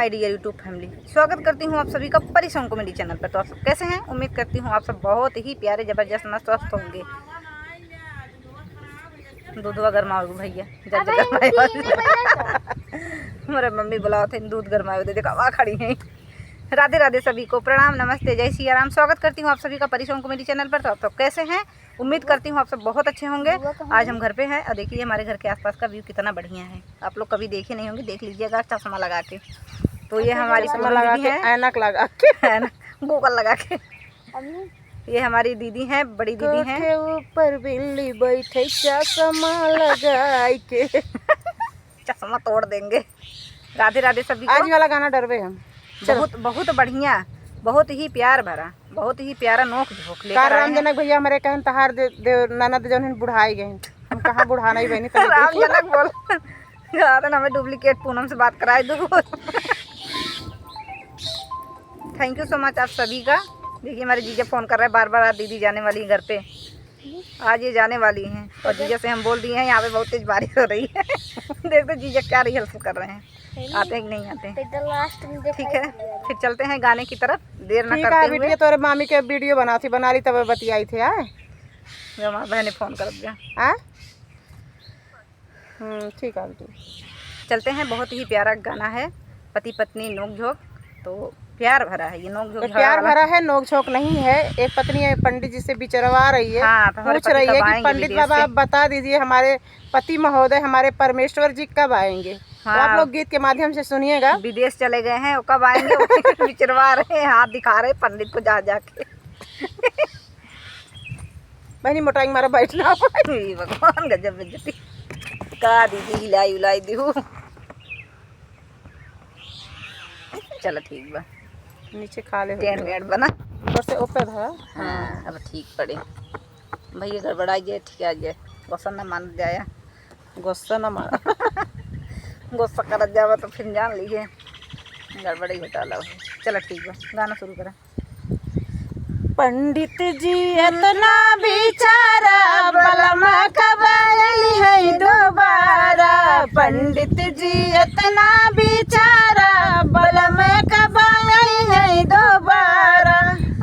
My dear YouTube family, स्वागत करती हूँ आप सभी का परी सॉन्ग कॉमेडी चैनल पर। तो आप सब कैसे हैं? उम्मीद करती हूँ आप सब बहुत ही प्यारे, जबरदस्त, मस्त स्वस्थ होंगे। दूधवा गरमाओ भैया, जब हमारे मम्मी बुलाओ थे दूध गरमाओ दे, देखा वहाँ खड़ी हैं। राधे राधे सभी को, प्रणाम, नमस्ते, जय सिया राम। स्वागत करती हूँ आप सभी का परी सॉन्ग कॉमेडी चैनल पर। तो आप सब कैसे हैं? उम्मीद करती हूँ आप सब बहुत अच्छे होंगे। आज हम घर पे हैं और देखिए हमारे घर के आसपास का व्यू कितना बढ़िया है। आप लोग कभी देखे नहीं होंगे, देख लीजिएगा चश्मा लगा के। तो ये हमारी दीदी है, ऐनक लगा के, गूगल लगा के। ये हमारी दीदी हैं, बड़ी दीदी हैं। ऊपर बिल्ली बैठे चश्मा लगाई के चश्मा तोड़ देंगे। राधे राधे सभी को। आज वाला गाना डरवे हम बहुत बहुत बढ़िया, बहुत ही प्यार भरा, बहुत ही प्यारा नोक झोंक लेकर कार राम जनक भैया हमारे कहन तहार दे ननद जौन बुढ़ाई गए। हम कहाँ बुढ़ाना ही बहनी राम जनक बोल हमें डुप्लीकेट पूनम से बात कराए दो। थैंक यू सो मच आप सभी का। देखिए हमारे जीजा फ़ोन कर रहे हैं बार बार, आज दीदी जाने वाली है घर पे, आज ये जाने वाली हैं। और जीजा से हम बोल दिए हैं यहाँ पे बहुत तेज बारिश हो रही है। देखते जीजा क्या रिहर्सल कर रहे हैं, आते हैं कि नहीं आते हैं। ठीक है, फिर चलते हैं गाने की तरफ, देर न करते हुए। तोरे मामी के वीडियो बना रही तब बतियाई थे बहने फ़ोन कर दिया। ठीक है, चलते हैं। बहुत ही प्यारा गाना है, पति पत्नी नोक झोंक। तो प्यार भरा है ये नोक झोंक, प्यार भरा है, नोक झोंक नहीं है। एक पत्नी पंडित जी से बिचरवा रही है। हाँ, तो पूछ रही है कि पंडित बाबा आप बता दीजिए हमारे पति महोदय, हमारे परमेश्वर जी कब आएंगे। हाँ, तो आप लोग गीत के माध्यम से सुनिएगा। विदेश चले गए हैं, वो कब आएंगे? बिचरवा रहे हैं, हाथ दिखा रहे पंडित को जा जाके। बहनी मोटाई मारा बैठना। भगवान गजब बेइज्जती का दीदी, हिलाई उलाई दी। चलो ठीक बा, नीचे खा ले टेंट वेंट बना से ऊपर है। हाँ, अब ठीक पड़े भैया, गड़बड़ाई जाए, ठीक आ जाए, गुस्सा न मान जाया, गुस्सा न मारा। गुस्सा कर जावा तो फिर जान लीजिए गड़बड़ी घटा लो। चलो ठीक है, गाना शुरू करें। पंडित जी इतना बिचारा बलम कब आई है दोबारा। पंडित जी इतना बिचारा बलम कब आई है दोबारा।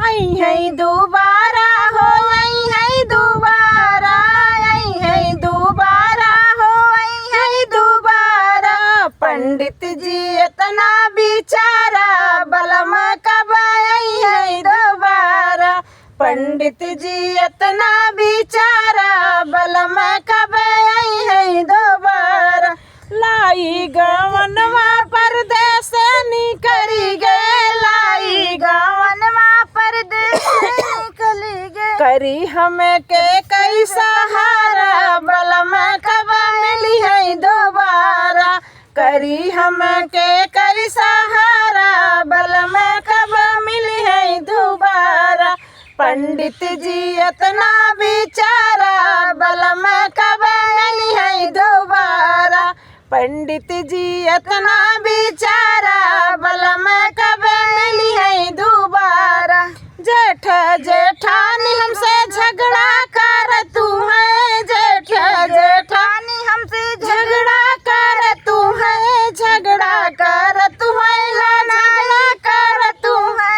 आई है दोबारा हो, आई है दोबारा, आई है दोबारा हो, आई है दोबारा। पंडित जी इतना बिचारा बलम कब आई है दोबारा। पंडित जी इतना बिचारा बलम कब आई है दोबारा। लाई गवनवा परदेस निकली गए, लाई गवनवा परदेस निकली गए। करी हमें के कई सहारा बलम कब मिली है दोबारा। करी हमें के कई सहारा बलम कब मिली है दोबारा। पंडित जी इतना बिचारा बलम कब मिली है दोबारा। पंडित जी इतना बिचारा बलम कब मिली है दोबारा। जेठ जेठानी हमसे झगड़ा कर तू है, जेठ जेठानी हमसे झगड़ा कर तू है, झगड़ा कर तू है, झगड़ा कर तू है।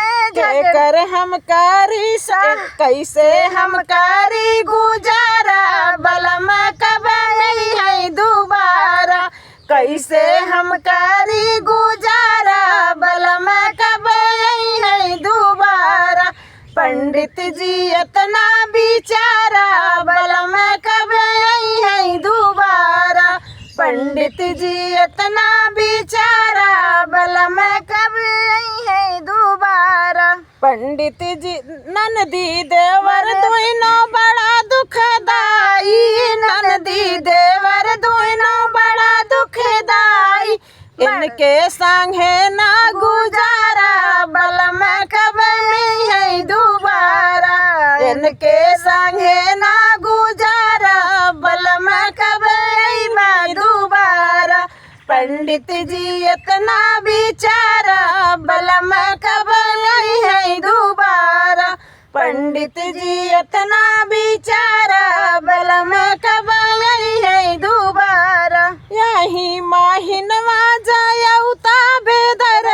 कर हम करी कैसे हम करी गुजारा बलम कब मिली है दोबारा। कैसे हम करी गुजारा बलम कब आई है दोबारा। पंडित जी इतना बिचारा बलम कब आई है दोबारा। पंडित जी इतना बिचारा बलम कब आई है दोबारा। पंडित जी ननदी देवर दोनों बड़ा दुखदाई, ननदी देवर दोनों बड़ा दुखदाई। इनके संगे ना गुजारा बलम कब मिली है दोबारा। इनके संगे ना गुजारा बलम कब आई मैं दोबारा। पंडित जी इतना बिचारा बलम कब आई है दोबारा। पंडित जी इतना बिचारा बलम कब आई है दोबारा। यही माहिनवा जाया बेदर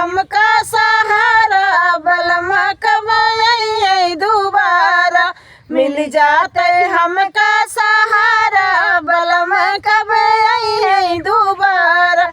हमका सहारा बलम कब आई दोबारा मिल जाते हमका सहारा बलम कब आई दोबारा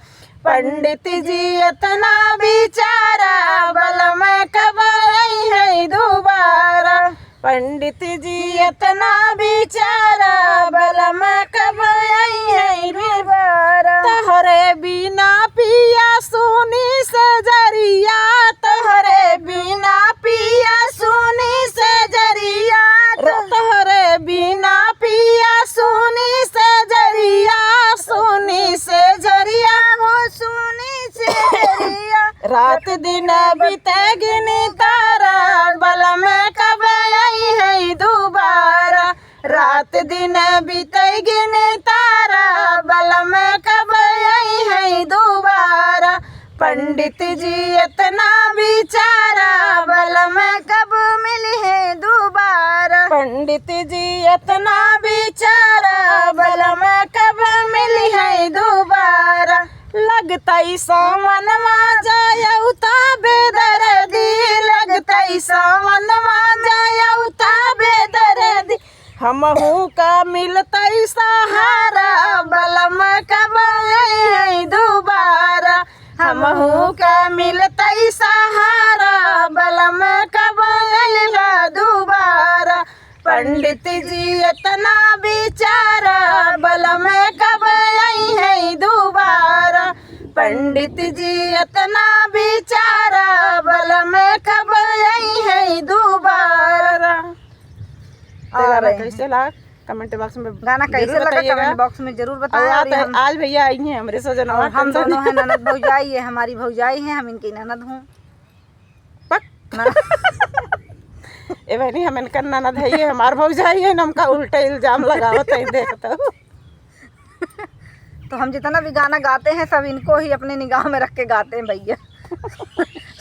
पंडित जी इतना बिचारा बलम कब आई दोबारा पंडित जी इतना बिचारा बलम कब आई दोबारा तहरे बिना पिया सुनी से जरिया तहरे बिना पिया सुनी से जरिया तहरे बिना पिया सुनी से जरिया सुनी से जरिया हो सुनी से जरिया रात दिन बीते गिनी तारा बलम कब आई है दोबारा रात दिन बीते गिनी तारा बलम कब आई है दोबारा पंडित जी इतना बिचारा बलम कब मिली है दोबारा पंडित जी इतना बिचारा बलम कब मिली है दोबारा लगता ही सावन जायउता बेदर्दी लगता ही सावन जायउता बेदर्दी हमहू का मिलता ही सहारा बलम कब आई दोबारा हमहू का मिलता ही सहारा बलम कब आई दोबारा पंडित जी इतना बिचारा बलम कब आई है दोबारा पंडित जी इतना बिचारा बलम कब आई है दोबारा कैसे लगा कमेंट बॉक्स में गाना कैसे लगा कमेंट बॉक्स में जरूर बताएं। आज भैया आई हैं हमारे सजन और हम दोनों हैं ननद भौजाई है हमारी भौजाई है हम इनकी ननद हूँ ए बहनी हम इनका ननद है ये हमार भौजाई है हमका उल्टा इल्जाम लगावत है देखता तो हम जितना भी गाना गाते हैं सब इनको ही अपने निगाह में रख के गाते हैं भैया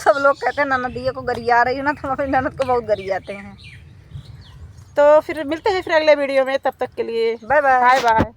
सब लोग कहते हैं ननदिया को गरिया रही हो ना तो हम अपनी ननद को बहुत गरियाते हैं। तो फिर मिलते हैं फिर अगले वीडियो में तब तक के लिए बाय बाय बाय बाय।